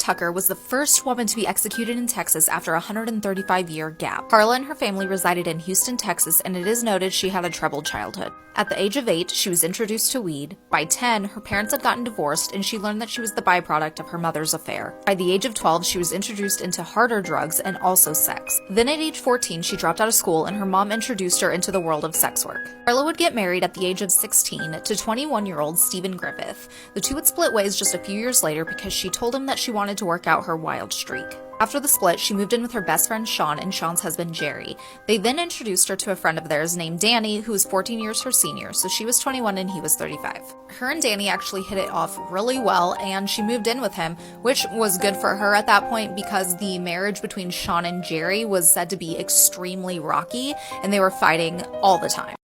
Tucker was the first woman to be executed in Texas after a 135-year gap. Karla and her family resided in Houston, Texas, and it is noted she had a troubled childhood. At the age of 8, she was introduced to weed. By 10, her parents had gotten divorced, and she learned that she was the byproduct of her mother's affair. By the age of 12, she was introduced into harder drugs and also sex. Then at age 14, she dropped out of school, and her mom introduced her into the world of sex work. Karla would get married at the age of 16 to 21-year-old Stephen Griffith. The two would split ways just a few years later because she told him that she wanted to work out her wild streak. After the split, she moved in with her best friend Sean and Sean's husband Jerry. They then introduced her to a friend of theirs named Danny, who was 14 years her senior, so she was 21 and he was 35. Her and Danny actually hit it off really well, and she moved in with him, which was good for her at that point because the marriage between Sean and Jerry was said to be extremely rocky, and they were fighting all the time.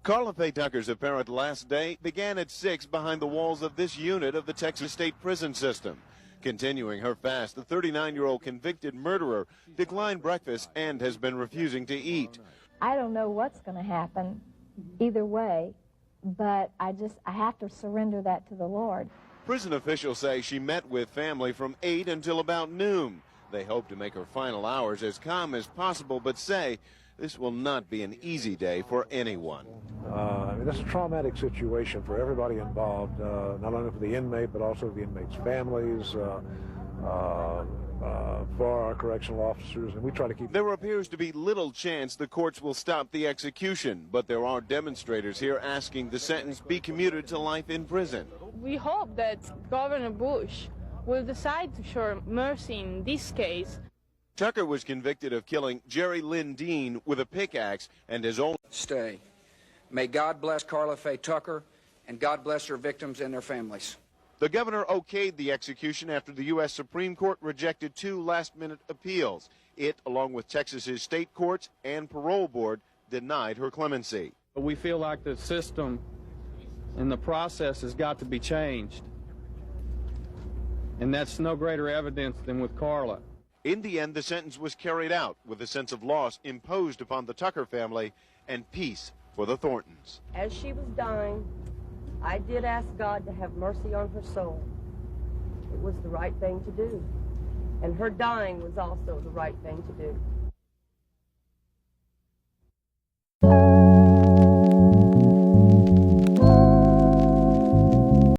Karla Faye Tucker's apparent last day began at 6 behind the walls of this unit of the Texas State Prison System. Continuing her fast, the 39-year-old convicted murderer declined breakfast and has been refusing to eat. I don't know what's going to happen either way, but I have to surrender that to the Lord. Prison officials say she met with family from 8 until about noon. They hope to make her final hours as calm as possible, but say this will not be an easy day for anyone. This is a traumatic situation for everybody involved, not only for the inmate, but also the inmates' families, for our correctional officers, and we try to keep... There appears to be little chance the courts will stop the execution, but there are demonstrators here asking the sentence be commuted to life in prison. We hope that Governor Bush will decide to show mercy in this case. Tucker was convicted of killing Jerry Lynn Dean with a pickaxe and his own... Stay. May God bless Karla Faye Tucker, and God bless her victims and their families. The governor okayed the execution after the U.S. Supreme Court rejected 2 last-minute appeals. It, along with Texas's state courts and parole board, denied her clemency. We feel like the system and the process has got to be changed. And that's no greater evidence than with Karla. In the end, the sentence was carried out with a sense of loss imposed upon the Tucker family and peace for the Thorntons. As she was dying, I did ask God to have mercy on her soul. It was the right thing to do. And her dying was also the right thing to do.